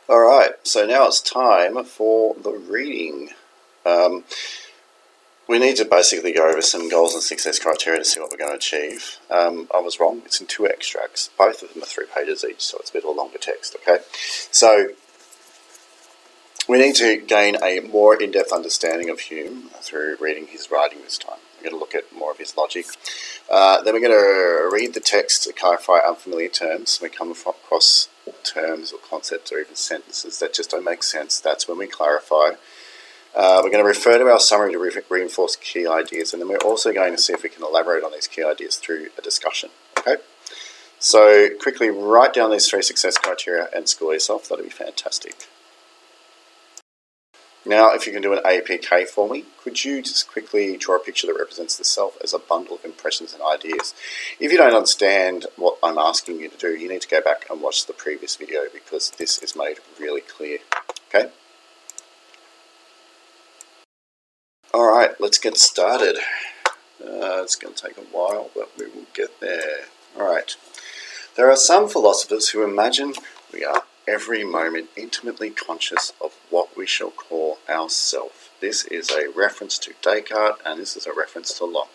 Alright, so now it's time for the reading. We need to basically go over some goals and success criteria to see what we're going to achieve. I was wrong, it's in 2 extracts. Both of them are 3 pages each, so it's a bit of a longer text, okay? So, we need to gain a more in-depth understanding of Hume through reading his writing this time. We're going to look at more of his logic. Then we're going to read the text to clarify unfamiliar terms. When we come across terms or concepts or even sentences that just don't make sense, that's when we clarify. We're going to refer to our summary to reinforce key ideas, and then we're also going to see if we can elaborate on these key ideas through a discussion. Okay? So quickly write down these 3 success criteria and score yourself. That'll be fantastic. Now, if you can do an APK for me, could you just quickly draw a picture that represents the self as a bundle of impressions and ideas? If you don't understand what I'm asking you to do, you need to go back and watch the previous video because this is made really clear. Okay? Alright, let's get started. It's going to take a while, but we will get there. Alright. There are some philosophers who imagine we are every moment intimately conscious of what we shall call ourself. This is a reference to Descartes, and this is a reference to Locke.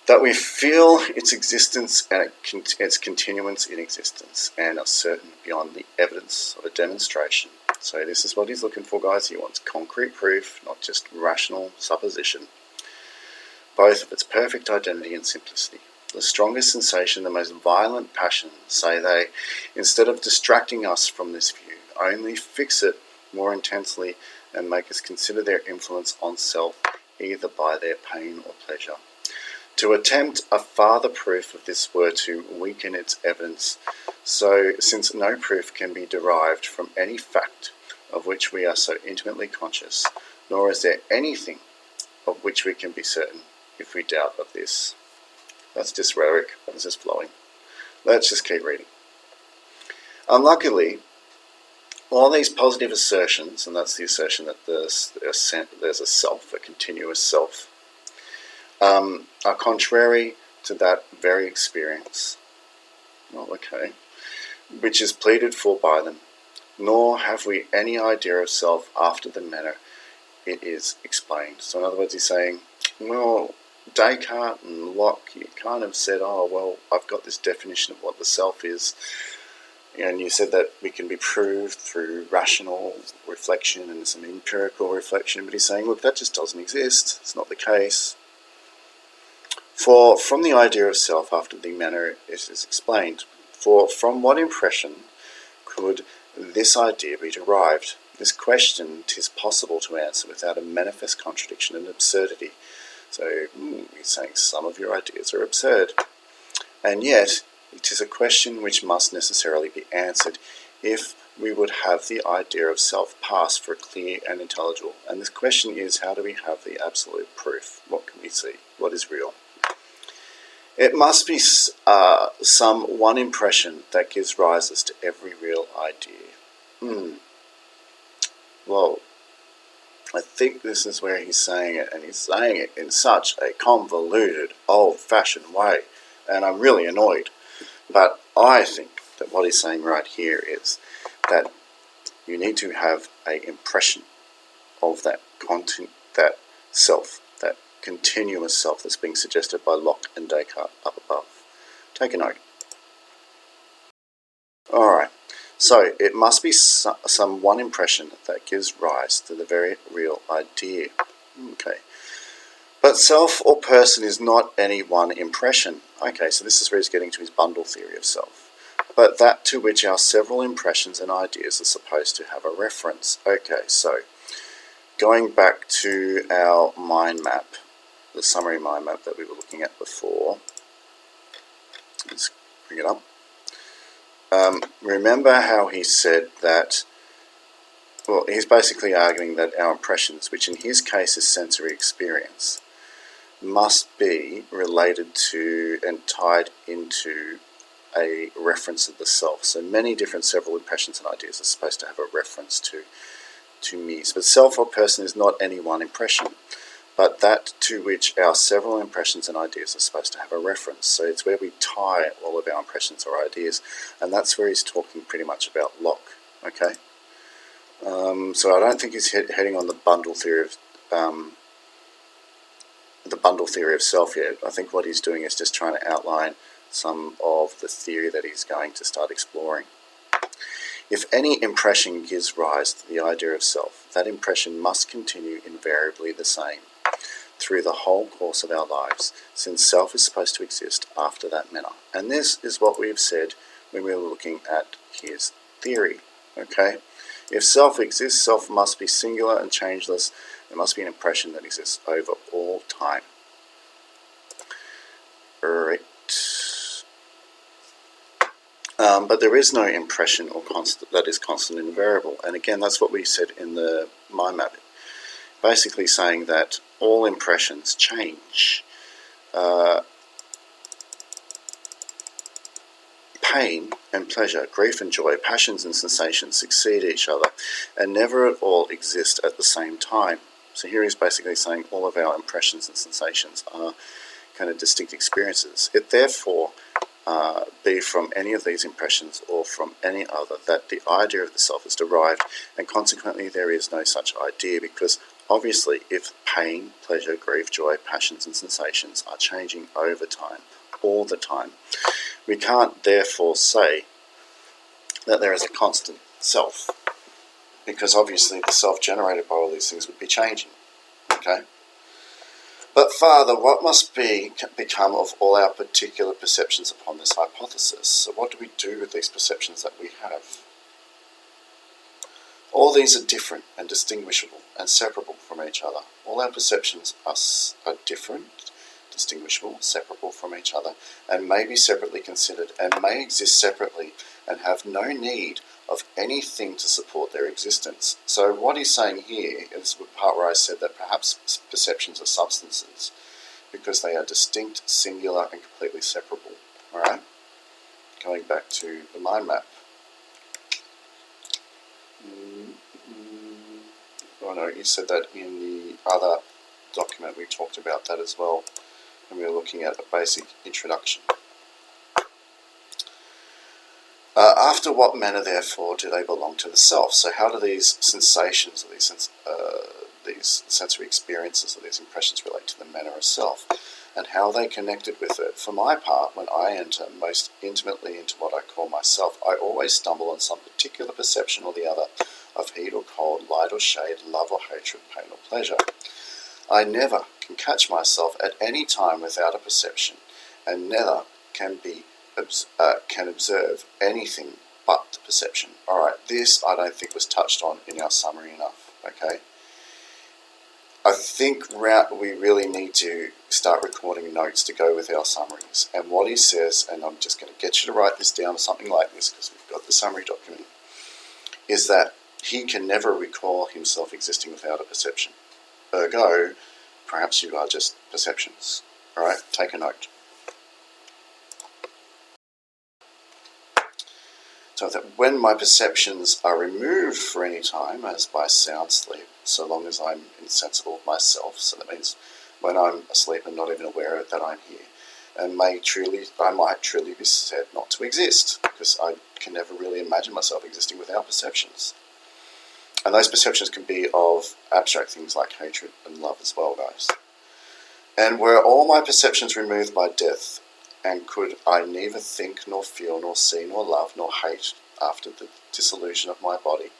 That we feel its existence and its continuance in existence, and are certain beyond the evidence of a demonstration. So this is what he's looking for, guys. He wants concrete proof, not just rational supposition, both of its perfect identity and simplicity. The strongest sensation, the most violent passion, say they, instead of distracting us from this view, only fix it more intensely and make us consider their influence on self, either by their pain or pleasure. To attempt a farther proof of this were to weaken its evidence, so since no proof can be derived from any fact of which we are so intimately conscious, nor is there anything of which we can be certain if we doubt of this. That's just rhetoric, this is flowing. Let's just keep reading. Unluckily, all these positive assertions, and that's the assertion that there's a self, a continuous self, are contrary to that very experience, which is pleaded for by them, nor have we any idea of self after the manner it is explained. So in other words, he's saying, well, Descartes and Locke, you kind of said, oh, well, I've got this definition of what the self is, and you said that we can be proved through rational reflection and some empirical reflection, but he's saying, look, that just doesn't exist. It's not the case. For from the idea of self after the manner it is explained, for from what impression could this idea be derived? This question 'tis possible to answer without a manifest contradiction and absurdity. So he's saying some of your ideas are absurd. And yet it is a question which must necessarily be answered if we would have the idea of self pass for clear and intelligible. And this question is, how do we have the absolute proof? What can we see? What is real? It must be some one impression that gives rises to every real idea. Well, I think this is where he's saying it, and he's saying it in such a convoluted, old-fashioned way, and I'm really annoyed. But I think that what he's saying right here is that you need to have an impression of that content, that self, that continuous self that's being suggested by Locke and Descartes up above. Take a note. Alright, so it must be some one impression that gives rise to the very real idea. Okay. But self or person is not any one impression. Okay, so this is where he's getting to his bundle theory of self. But that to which our several impressions and ideas are supposed to have a reference. Okay, so going back to our mind map, the summary mind map that we were looking at before. Let's bring it up. Remember how he said that, well, he's basically arguing that our impressions, which in his case is sensory experience, must be related to and tied into a reference of the self. So many different several impressions and ideas are supposed to have a reference to me. But self or person is not any one impression, but that to which our several impressions and ideas are supposed to have a reference. So it's where we tie all of our impressions or ideas, and that's where he's talking pretty much about Locke Okay. So I don't think he's heading on the bundle theory of self yet. I think what he's doing is just trying to outline some of the theory that he's going to start exploring. If any impression gives rise to the idea of self, that impression must continue invariably the same through the whole course of our lives, since self is supposed to exist after that manner. And this is what we've said when we were looking at his theory. Okay? If self exists, self must be singular and changeless. There must be an impression that exists over all time. Right. But there is no impression or constant that is constant and variable. And again, that's what we said in the mind map. Basically saying that all impressions change. Pain and pleasure, grief and joy, passions and sensations succeed each other and never at all exist at the same time. So here he's basically saying all of our impressions and sensations are kind of distinct experiences. It therefore be from any of these impressions or from any other that the idea of the self is derived, and consequently there is no such idea, because obviously if pain, pleasure, grief, joy, passions and sensations are changing over time, all the time, we can't therefore say that there is a constant self, because obviously the self generated by all these things would be changing. Okay? But Father, what must become of all our particular perceptions upon this hypothesis? So what do we do with these perceptions that we have? All these are different and distinguishable and separable from each other. All our perceptions are different, distinguishable, separable from each other, and may be separately considered, and may exist separately, and have no need of anything to support their existence. So what he's saying here is the part where I said that perhaps perceptions are substances, because they are distinct, singular, and completely separable. All right? Going back to the mind map. Oh no, you said that in the other document. We talked about that as well, and we were looking at a basic introduction. After what manner, therefore, do they belong to the self? So how do these sensations, or these sensory experiences, or these impressions relate to the manner of self? And how are they connected with it? For my part, when I enter most intimately into what I call myself, I always stumble on some particular perception or the other of heat or cold, light or shade, love or hatred, pain or pleasure. I never can catch myself at any time without a perception, and never can observe anything but the perception. All right, this I don't think was touched on in our summary enough. Okay, I think we really need to start recording notes to go with our summaries. And what he says, and I'm just going to get you to write this down or something like this, because we've got the summary document, is that he can never recall himself existing without a perception. Ergo, perhaps you are just perceptions. All right, take a note. So that when my perceptions are removed for any time, as by sound sleep, so long as I'm insensible of myself, so that means when I'm asleep and not even aware that I'm here, and I might truly be said not to exist, because I can never really imagine myself existing without perceptions. And those perceptions can be of abstract things like hatred and love as well, guys. And were all my perceptions removed by death, and could I neither think, nor feel, nor see, nor love, nor hate after the dissolution of my body,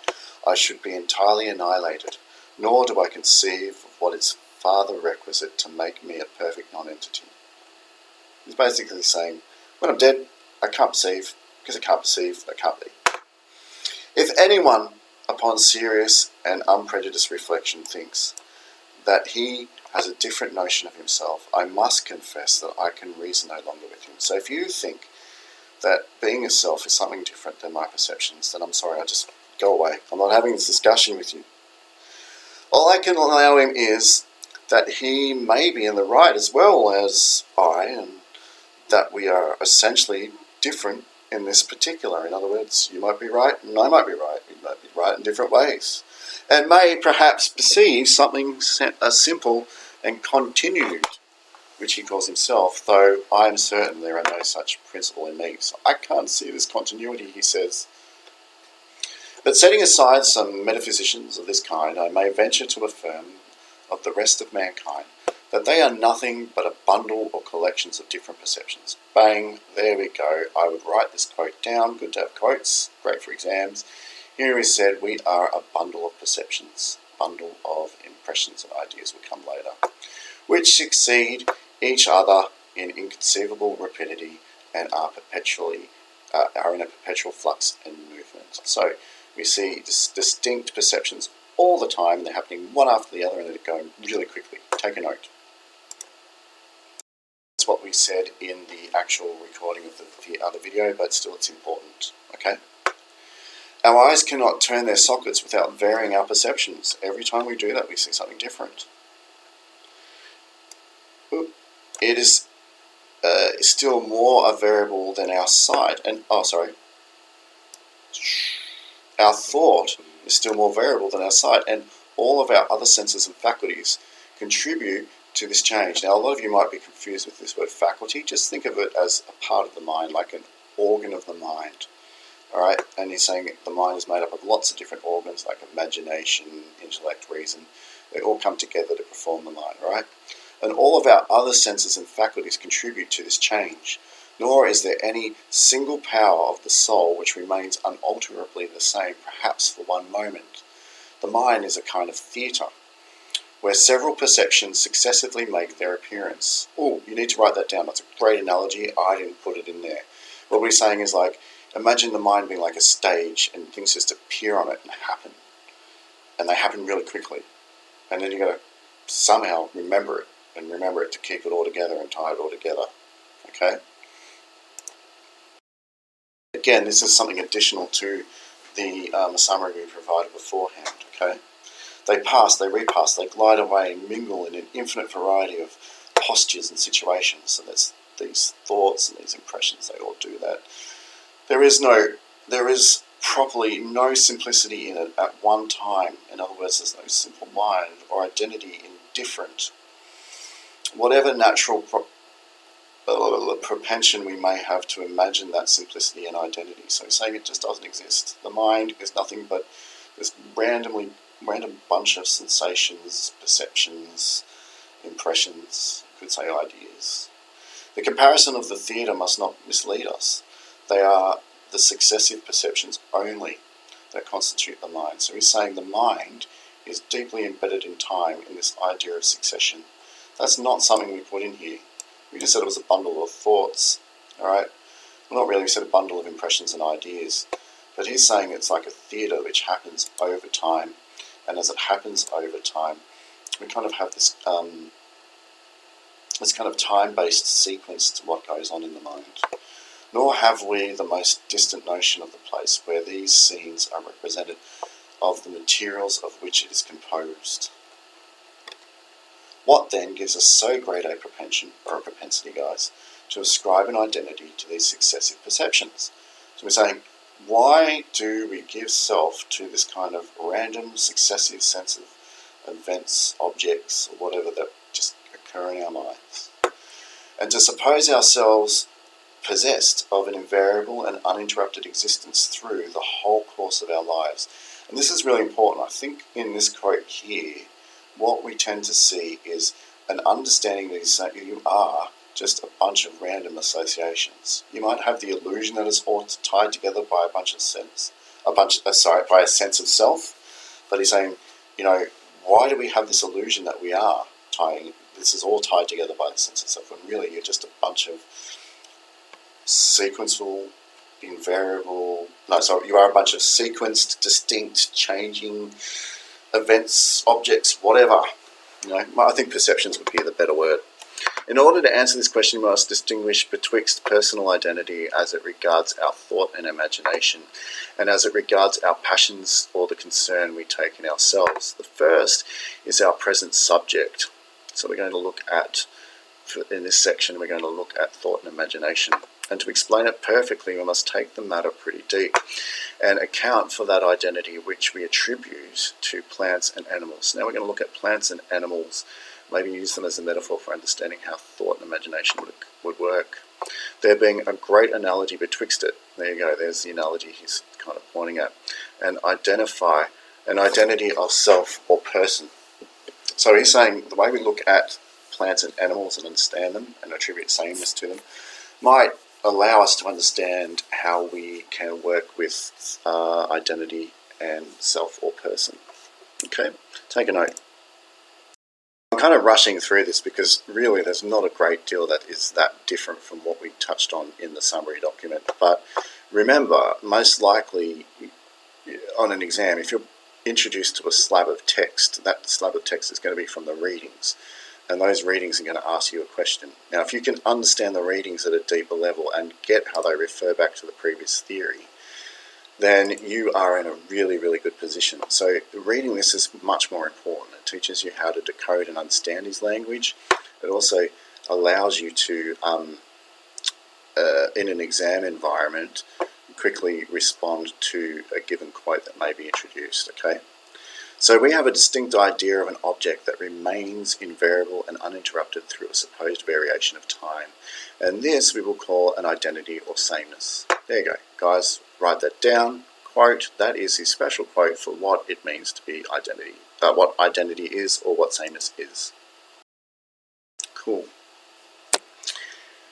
I should be entirely annihilated, nor do I conceive of what is farther requisite to make me a perfect non-entity. He's basically saying, when I'm dead, I can't perceive, because I can't perceive, I can't be. If anyone, upon serious and unprejudiced reflection, thinks that he has a different notion of himself, I must confess that I can reason no longer with him. So if you think that being a self is something different than my perceptions, then I'm sorry, I'll just go away. I'm not having this discussion with you. All I can allow him is that he may be in the right as well as I, and that we are essentially different in this particular. In other words, you might be right and I might be right. We might be right in different ways, and may perhaps perceive something simple and continued, which he calls himself, though I am certain there are no such principle in me. So I can't see this continuity, he says. But setting aside some metaphysicians of this kind, I may venture to affirm of the rest of mankind that they are nothing but a bundle or collections of different perceptions. Bang, there we go. I would write this quote down. Good to have quotes, great for exams. Here is said, we are a bundle of perceptions, bundle of impressions and ideas will come later, which succeed each other in inconceivable rapidity and are in a perpetual flux and movement. So we see distinct perceptions all the time, and they're happening one after the other, and they're going really quickly. Take a note. That's what we said in the actual recording of the other video, but still it's important, okay? Our eyes cannot turn their sockets without varying our perceptions. Every time we do that, we see something different. It is still more a variable than our sight, and our thought is still more variable than our sight, and all of our other senses and faculties contribute to this change. Now, a lot of you might be confused with this word faculty. Just think of it as a part of the mind, like an organ of the mind. All right, and he's saying the mind is made up of lots of different organs, like imagination, intellect, reason. They all come together to perform the mind, right? And all of our other senses and faculties contribute to this change. Nor is there any single power of the soul which remains unalterably the same, perhaps for one moment. The mind is a kind of theatre, where several perceptions successively make their appearance. Oh, you need to write that down. That's a great analogy. I didn't put it in there. What we're saying is, like, imagine the mind being like a stage and things just appear on it and happen. And they happen really quickly. And then you've got to somehow remember it, and remember it to keep it all together and tie it all together. Okay? Again, this is something additional to the summary we provided beforehand. Okay? They pass, they repass, they glide away and mingle in an infinite variety of postures and situations. So there's these thoughts and these impressions, they all do that. There is properly no simplicity in it at one time. In other words, there's no simple mind or identity indifferent. Whatever natural propension we may have to imagine that simplicity and identity. So he's saying it just doesn't exist. The mind is nothing but this random bunch of sensations, perceptions, impressions, could say ideas. The comparison of the theatre must not mislead us. They are the successive perceptions only that constitute the mind. So he's saying the mind is deeply embedded in time in this idea of succession. That's not something we put in here. We just said it was a bundle of thoughts, all right? Well, not really, we said a bundle of impressions and ideas. But he's saying it's like a theatre which happens over time. And as it happens over time, we kind of have this kind of time-based sequence to what goes on in the mind. Nor have we the most distant notion of the place where these scenes are represented of the materials of which it is composed. What then gives us so great a propensity, guys, to ascribe an identity to these successive perceptions? So we're saying, why do we give self to this kind of random, successive sense of events, objects, or whatever that just occur in our minds? And to suppose ourselves possessed of an invariable and uninterrupted existence through the whole course of our lives. And this is really important. I think in this quote here, what we tend to see is an understanding that you are just a bunch of random associations. You might have the illusion that it's all tied together by by a sense of self. But he's saying, why do we have this illusion that we are this is all tied together by the sense of self, when really you're just a bunch of sequential, you are a bunch of sequenced, distinct, changing events, objects, whatever. I think perceptions would be the better word. In order to answer this question, we must distinguish betwixt personal identity as it regards our thought and imagination, and as it regards our passions or the concern we take in ourselves. The first is our present subject. So we're going to look at, in this section, we're going to look at thought and imagination. And to explain it perfectly, we must take the matter pretty deep and account for that identity which we attribute to plants and animals. Now we're going to look at plants and animals, maybe use them as a metaphor for understanding how thought and imagination would work. There being a great analogy betwixt it. There you go, there's the analogy he's kind of pointing at. and identify an identity of self or person. So he's saying the way we look at plants and animals and understand them and attribute sameness to them might allow us to understand how we can work with identity and self or person. Okay, take a note. I'm kind of rushing through this because really there's not a great deal that is that different from what we touched on in the summary document. But remember, most likely on an exam, if you're introduced to a slab of text, that slab of text is going to be from the readings. And those readings are going to ask you a question. Now, if you can understand the readings at a deeper level and get how they refer back to the previous theory, then you are in a really, really good position. So reading this is much more important. It teaches you how to decode and understand his language. It also allows you to, in an exam environment, quickly respond to a given quote that may be introduced, okay? So we have a distinct idea of an object that remains invariable and uninterrupted through a supposed variation of time. And this we will call an identity or sameness. There you go. Guys, write that down. Quote, that is his special quote for what it means to be identity. What identity is or what sameness is. Cool.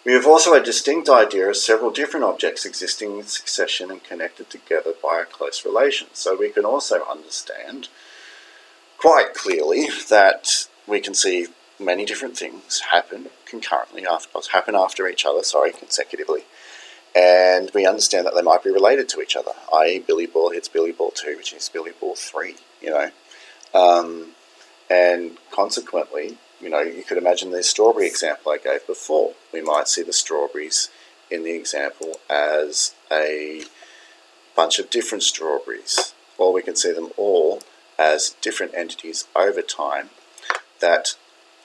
We have also a distinct idea of several different objects existing in succession and connected together by a close relation. So we can also understand quite clearly that we can see many different things happen concurrently, after each other, consecutively. And we understand that they might be related to each other, i.e. Billy Ball hits Billy Ball 2, which is Billy Ball 3, and consequently, you could imagine the strawberry example I gave before. We might see the strawberries in the example as a bunch of different strawberries, or we can see them all as different entities over time that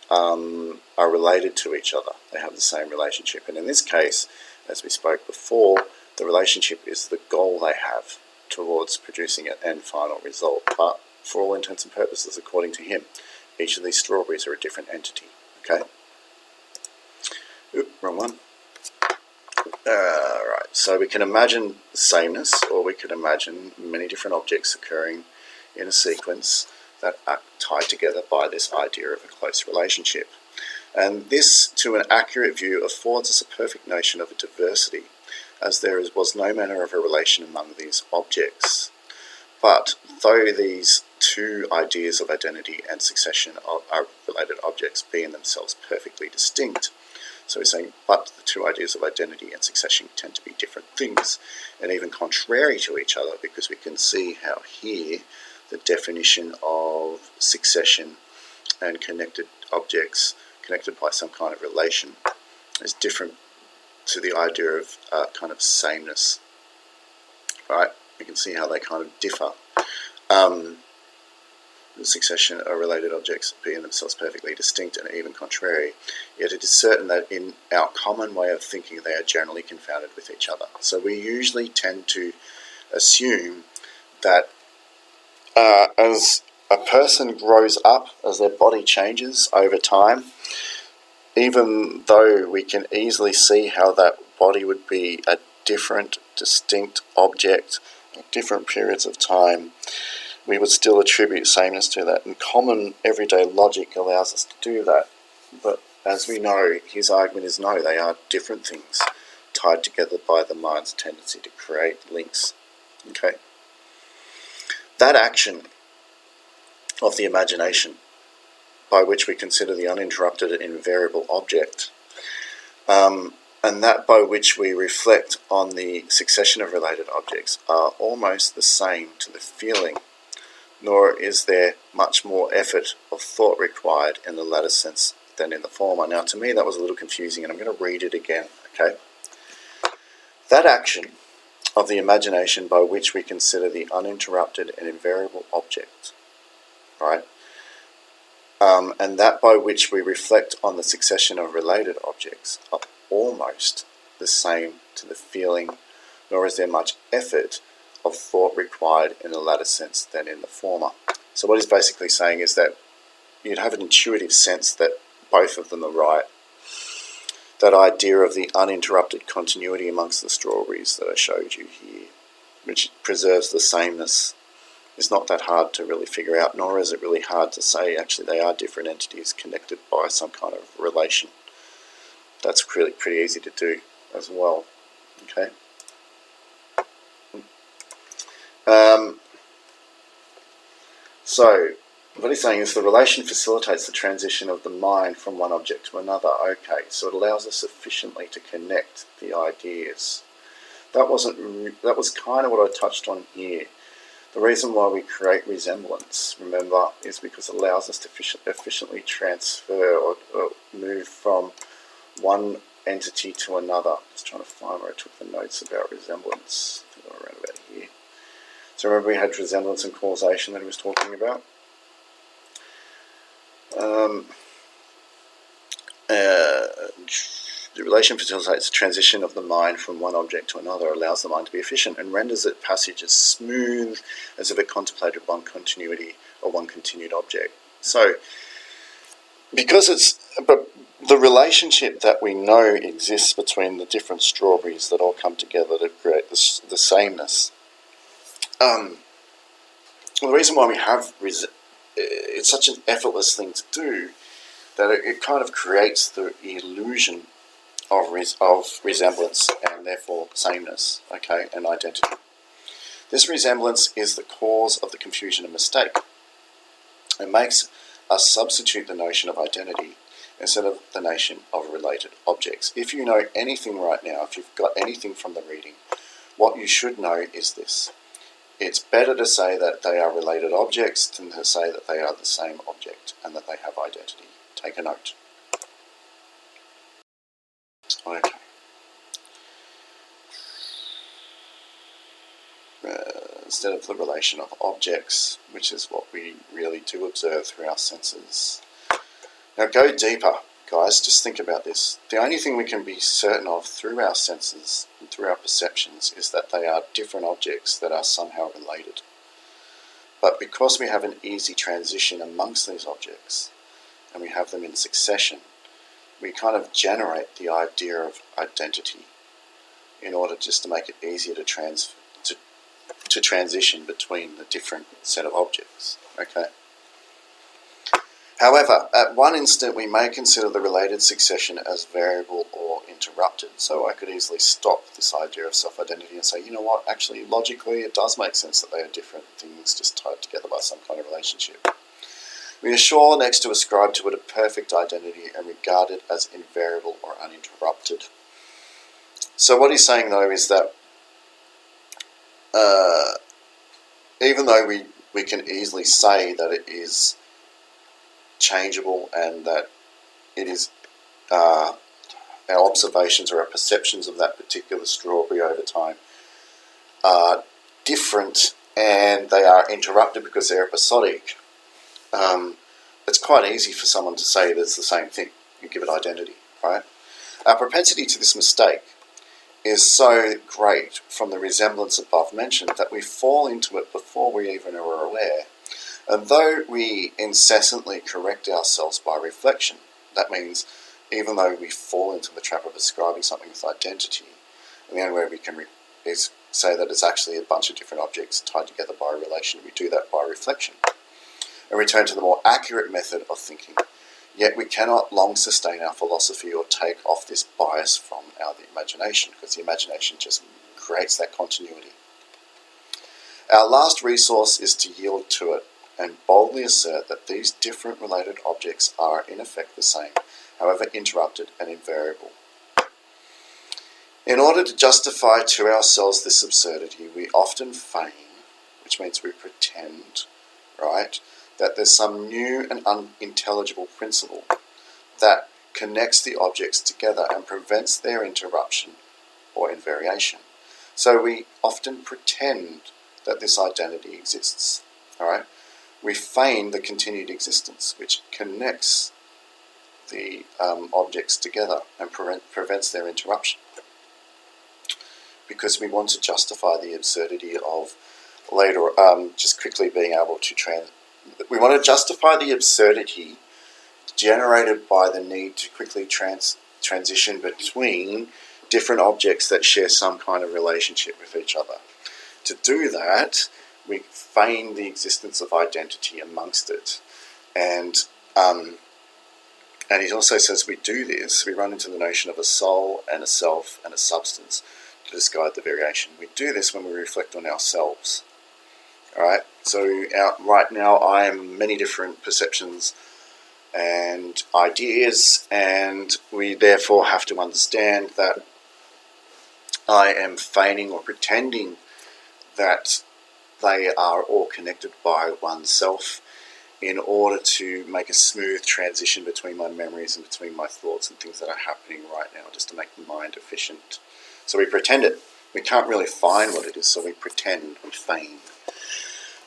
are related to each other. They have the same relationship. And in this case, as we spoke before, the relationship is the goal they have towards producing an end final result. But for all intents and purposes, according to him, each of these strawberries are a different entity. Okay? Oop, wrong one. Right, so we can imagine sameness, or we could imagine many different objects occurring in a sequence that are tied together by this idea of a close relationship. And this, to an accurate view, affords us a perfect notion of a diversity, as there was no manner of a relation among these objects. But though these two ideas of identity and succession are related objects, be in themselves perfectly distinct, so we're saying, but the two ideas of identity and succession tend to be different things, and even contrary to each other, because we can see how here the definition of succession and connected objects, connected by some kind of relation, is different to the idea of kind of sameness. Right? We can see how they kind of differ. The succession of related objects being themselves perfectly distinct and even contrary, yet it is certain that in our common way of thinking they are generally confounded with each other. So we usually tend to assume that as a person grows up, as their body changes over time, even though we can easily see how that body would be a different, distinct object at different periods of time, we would still attribute sameness to that. And common everyday logic allows us to do that. But as we know, his argument is no, they are different things tied together by the mind's tendency to create links. Okay? That action of the imagination, by which we consider the uninterrupted and invariable object, and that by which we reflect on the succession of related objects, are almost the same to the feeling, nor is there much more effort of thought required in the latter sense than in the former. Now, to me, that was a little confusing, and I'm going to read it again, okay? That action of the imagination by which we consider the uninterrupted and invariable object, right? And that by which we reflect on the succession of related objects are almost the same to the feeling, nor is there much effort of thought required in the latter sense than in the former. So what he's basically saying is that you'd have an intuitive sense that both of them are right. That idea of the uninterrupted continuity amongst the strawberries that I showed you here, which preserves the sameness, is not that hard to really figure out, nor is it really hard to say actually they are different entities connected by some kind of relation. That's really pretty easy to do as well. Okay. So what he's saying is the relation facilitates the transition of the mind from one object to another. Okay, so it allows us efficiently to connect the ideas. That was kind of what I touched on here. The reason why we create resemblance, remember, is because it allows us to efficiently transfer or move from one entity to another. Just trying to find where I took the notes about resemblance. I think they were around about here. So remember we had resemblance and causation that he was talking about. The relation facilitates the transition of the mind from one object to another, allows the mind to be efficient, and renders its passage as smooth as if it contemplated one continuity or one continued object. So, but the relationship that we know exists between the different strawberries that all come together to create the sameness. The reason why we have it's such an effortless thing to do that it kind of creates the illusion of resemblance and therefore sameness, okay, and identity. This resemblance is the cause of the confusion and mistake. It makes us substitute the notion of identity instead of the notion of related objects. If you know anything right now, if you've got anything from the reading, what you should know is this. It's better to say that they are related objects than to say that they are the same object and that they have identity. Take a note. Okay. Instead of the relation of objects, which is what we really do observe through our senses. Now go deeper, guys, just think about this. The only thing we can be certain of through our senses and through our perceptions is that they are different objects that are somehow related. But because we have an easy transition amongst these objects, and we have them in succession, we kind of generate the idea of identity in order just to make it easier to transition between the different set of objects. Okay. However, at one instant we may consider the related succession as variable or interrupted. So I could easily stop this idea of self-identity and say, you know what, actually logically it does make sense that they are different things just tied together by some kind of relationship. We are sure next to ascribe to it a perfect identity and regard it as invariable or uninterrupted. So what he's saying though is that even though we can easily say that it is changeable and that it is our observations or our perceptions of that particular strawberry over time are different and they are interrupted because they're episodic, it's quite easy for someone to say that it's the same thing. You give it identity, right? Our propensity to this mistake is so great from the resemblance above mentioned that we fall into it before we even are aware. And though we incessantly correct ourselves by reflection, that means even though we fall into the trap of ascribing something with identity, and the only way we can is say that it's actually a bunch of different objects tied together by a relation, we do that by reflection. And return to the more accurate method of thinking. Yet we cannot long sustain our philosophy or take off this bias from the imagination, because the imagination just creates that continuity. Our last resource is to yield to it and boldly assert that these different related objects are in effect the same, however interrupted and invariable. In order to justify to ourselves this absurdity, we often feign, which means we pretend, right, that there's some new and unintelligible principle that connects the objects together and prevents their interruption or invariation. So we often pretend that this identity exists. All right? We feign the continued existence, which connects the objects together and prevents their interruption. Because we want to justify the absurdity of later, just quickly being able to we want to justify the absurdity generated by the need to quickly transition between different objects that share some kind of relationship with each other. To do that, we feign the existence of identity amongst it. And he also says we do this, we run into the notion of a soul and a self and a substance to disguise the variation. We do this when we reflect on ourselves. All right, so right now I am many different perceptions and ideas, and we therefore have to understand that I am feigning or pretending that they are all connected by oneself in order to make a smooth transition between my memories and between my thoughts and things that are happening right now, just to make the mind efficient. So we pretend it. We can't really find what it is, so we pretend, we feign.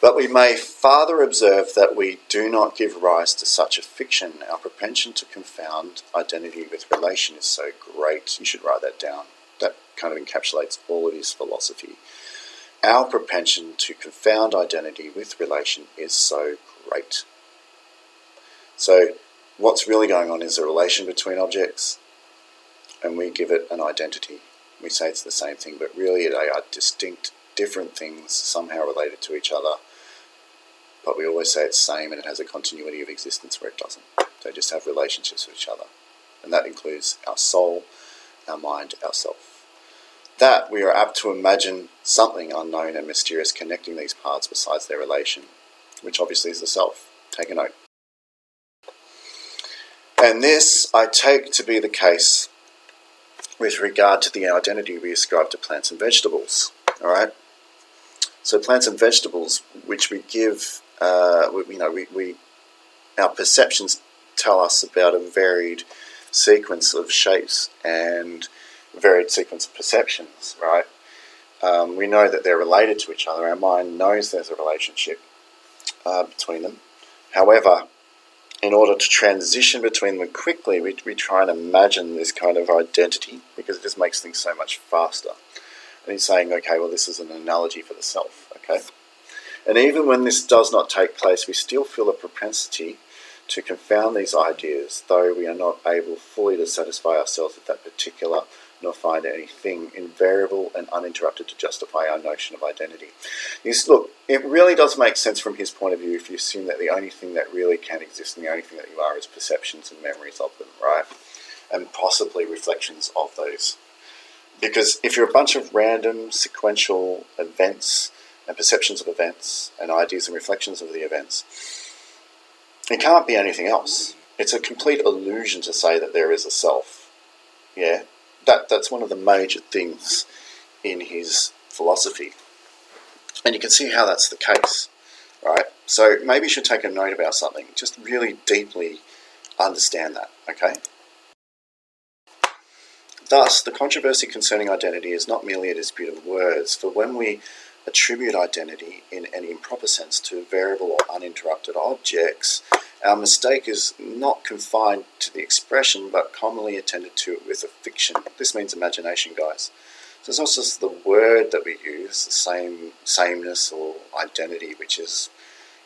But we may farther observe that we do not give rise to such a fiction. Our propension to confound identity with relation is so great. You should write that down. That kind of encapsulates all of his philosophy. Our propension to confound identity with relation is so great. So what's really going on is a relation between objects, and we give it an identity. We say it's the same thing, but really they are distinct, different things, somehow related to each other. But we always say it's the same, and it has a continuity of existence where it doesn't. They just have relationships with each other. And that includes our soul, our mind, our self. That we are apt to imagine something unknown and mysterious connecting these parts besides their relation, which obviously is the self. Take a note. And this I take to be the case with regard to the identity we ascribe to plants and vegetables. All right? So plants and vegetables, which we give, our perceptions tell us about a varied sequence of shapes and varied sequence of perceptions, right? We know that they're related to each other. Our mind knows there's a relationship between them. However, in order to transition between them quickly, we try and imagine this kind of identity because it just makes things so much faster. And he's saying, okay, well, this is an analogy for the self, okay? And even when this does not take place, we still feel a propensity to confound these ideas, though we are not able fully to satisfy ourselves with that particular, nor find anything invariable and uninterrupted to justify our notion of identity. Look, it really does make sense from his point of view if you assume that the only thing that really can exist and the only thing that you are is perceptions and memories of them, right? And possibly reflections of those. Because if you're a bunch of random sequential events and perceptions of events and ideas and reflections of the events, it can't be anything else. It's a complete illusion to say that there is a self. Yeah, that's one of the major things in his philosophy. And you can see how that's the case, right? So maybe you should take a note about something. Just really deeply understand that, okay? Thus, the controversy concerning identity is not merely a dispute of words, for when we attribute identity in any improper sense to variable or uninterrupted objects, our mistake is not confined to the expression, but commonly attended to with a fiction. This means imagination, guys. So it's not just the word that we use, the sameness or identity, which is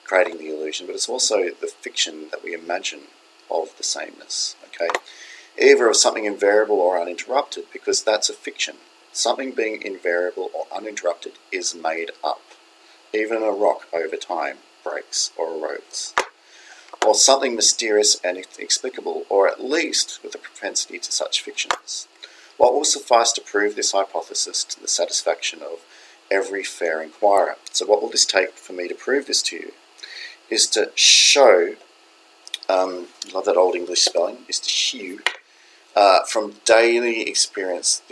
creating the illusion, but it's also the fiction that we imagine of the sameness, okay? Either of something invariable or uninterrupted, because that's a fiction. Something being invariable or uninterrupted is made up. Even a rock over time breaks or erodes. Or something mysterious and inexplicable, or at least with a propensity to such fictions. What will suffice to prove this hypothesis to the satisfaction of every fair inquirer? So what will this take for me to prove this to you? Is to show, love that old English spelling, is to shew, from daily experience,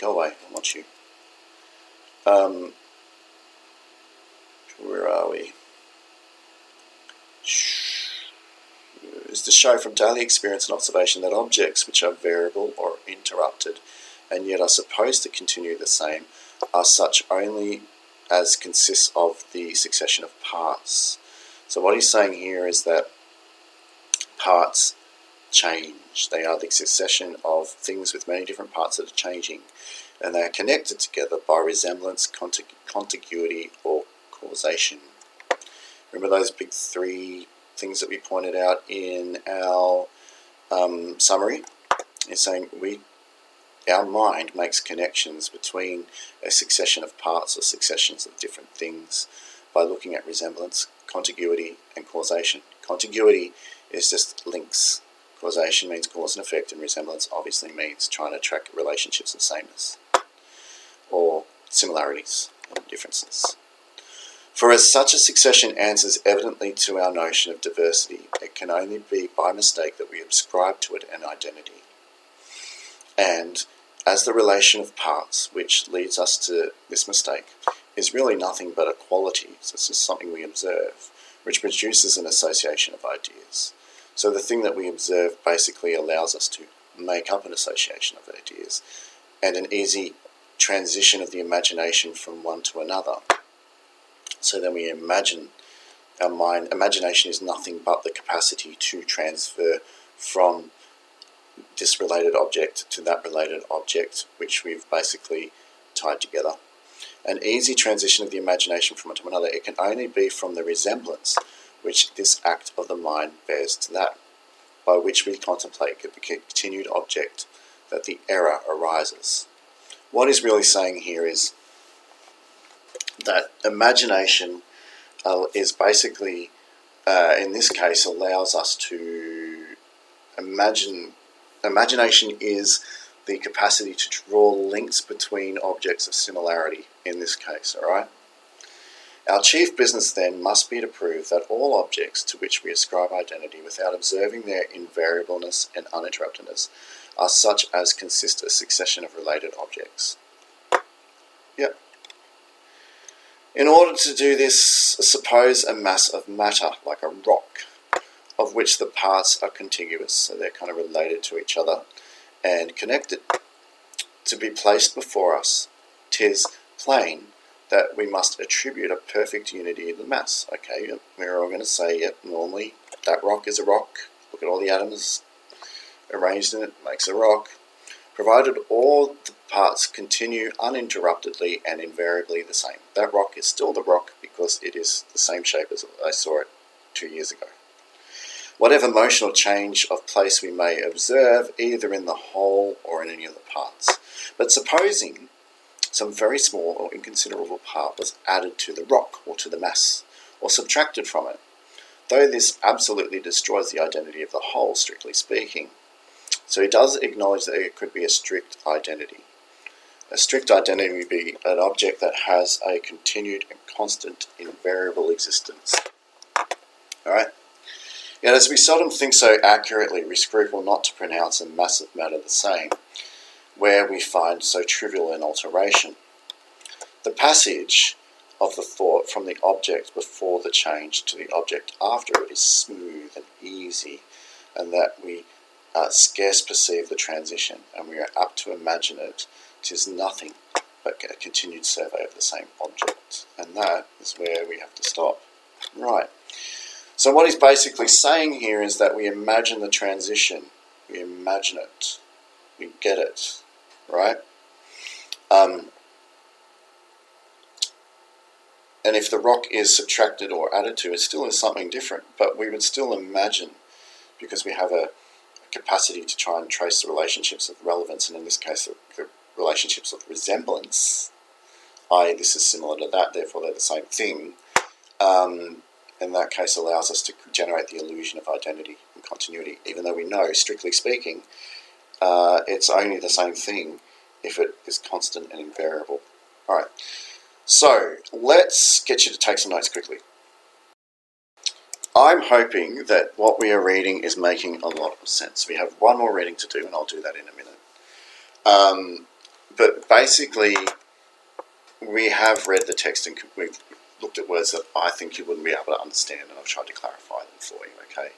go away, I want you. Where are we? Is to show from daily experience and observation that objects which are variable or interrupted and yet are supposed to continue the same are such only as consists of the succession of parts. So what he's saying here is that parts change. They are the succession of things with many different parts that are changing, and they are connected together by resemblance, contiguity, or causation. Remember those big three things that we pointed out in our summary? It's saying our mind makes connections between a succession of parts or successions of different things by looking at resemblance, contiguity, and causation. Contiguity is just links. Causation means cause and effect, and resemblance obviously means trying to track relationships of sameness or similarities or differences. For as such a succession answers evidently to our notion of diversity, it can only be by mistake that we ascribe to it an identity. And as the relation of parts, which leads us to this mistake, is really nothing but a quality, so this is something we observe, which produces an association of ideas. So the thing that we observe basically allows us to make up an association of ideas and an easy transition of the imagination from one to another. So then we imagine, our mind, imagination is nothing but the capacity to transfer from this related object to that related object, which we've basically tied together. An easy transition of the imagination from one to another, it can only be from the resemblance which this act of the mind bears to that, by which we contemplate the continued object, that the error arises. What he's really saying here is that imagination is basically, in this case, allows us to imagine. Imagination is the capacity to draw links between objects of similarity, in this case, all right? Our chief business then must be to prove that all objects to which we ascribe identity without observing their invariableness and uninterruptedness are such as consist a succession of related objects. Yep. In order to do this, suppose a mass of matter, like a rock, of which the parts are contiguous, so they're kind of related to each other and connected, to be placed before us. 'Tis plain that we must attribute a perfect unity in the mass. Okay, we're all going to say, yep, normally that rock is a rock. Look at all the atoms arranged in it, makes a rock. Provided all the parts continue uninterruptedly and invariably the same. That rock is still the rock because it is the same shape as I saw it 2 years ago. Whatever motion or change of place we may observe, either in the whole or in any of the parts. But supposing some very small or inconsiderable part was added to the rock or to the mass, or subtracted from it, though this absolutely destroys the identity of the whole, strictly speaking. So he does acknowledge that it could be a strict identity. A strict identity would be an object that has a continued and constant invariable existence. Alright? Yet as we seldom think so accurately, we scruple not to pronounce a mass of matter the same, where we find so trivial an alteration. The passage of the thought from the object before the change to the object after it is smooth and easy, and that we scarce perceive the transition, and we are apt to imagine it. 'Tis nothing but a continued survey of the same object. And that is where we have to stop. Right. So what he's basically saying here is that we imagine the transition. We imagine it. We get it. Right? And if the rock is subtracted or added to, it still is something different. But we would still imagine, because we have a capacity to try and trace the relationships of relevance, and in this case the relationships of resemblance, i.e. this is similar to that, therefore they're the same thing, in that case allows us to generate the illusion of identity and continuity, even though we know, strictly speaking, it's only the same thing if it is constant and invariable. Alright, so let's get you to take some notes quickly. I'm hoping that what we are reading is making a lot of sense. We have one more reading to do, and I'll do that in a minute. But basically, we have read the text and we've looked at words that I think you wouldn't be able to understand, and I've tried to clarify them for you, okay?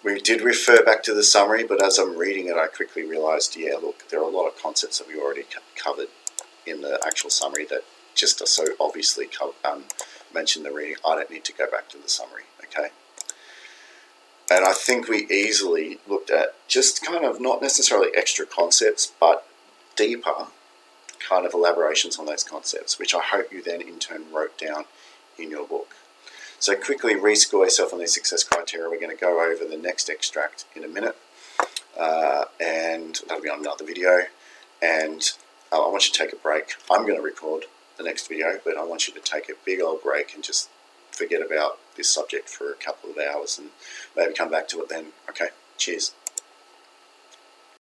We did refer back to the summary, but as I'm reading it, I quickly realised, yeah, look, there are a lot of concepts that we already covered in the actual summary that just are so obviously mentioned in the reading. I don't need to go back to the summary, okay? And I think we easily looked at just kind of not necessarily extra concepts, but deeper kind of elaborations on those concepts, which I hope you then in turn wrote down in your book. So quickly rescore yourself on these success criteria. We're going to go over the next extract in a minute, and that'll be on another video. and I want you to take a break. I'm going to record the next video, but I want you to take a big old break and just forget about this subject for a couple of hours and maybe come back to it then. Okay, cheers.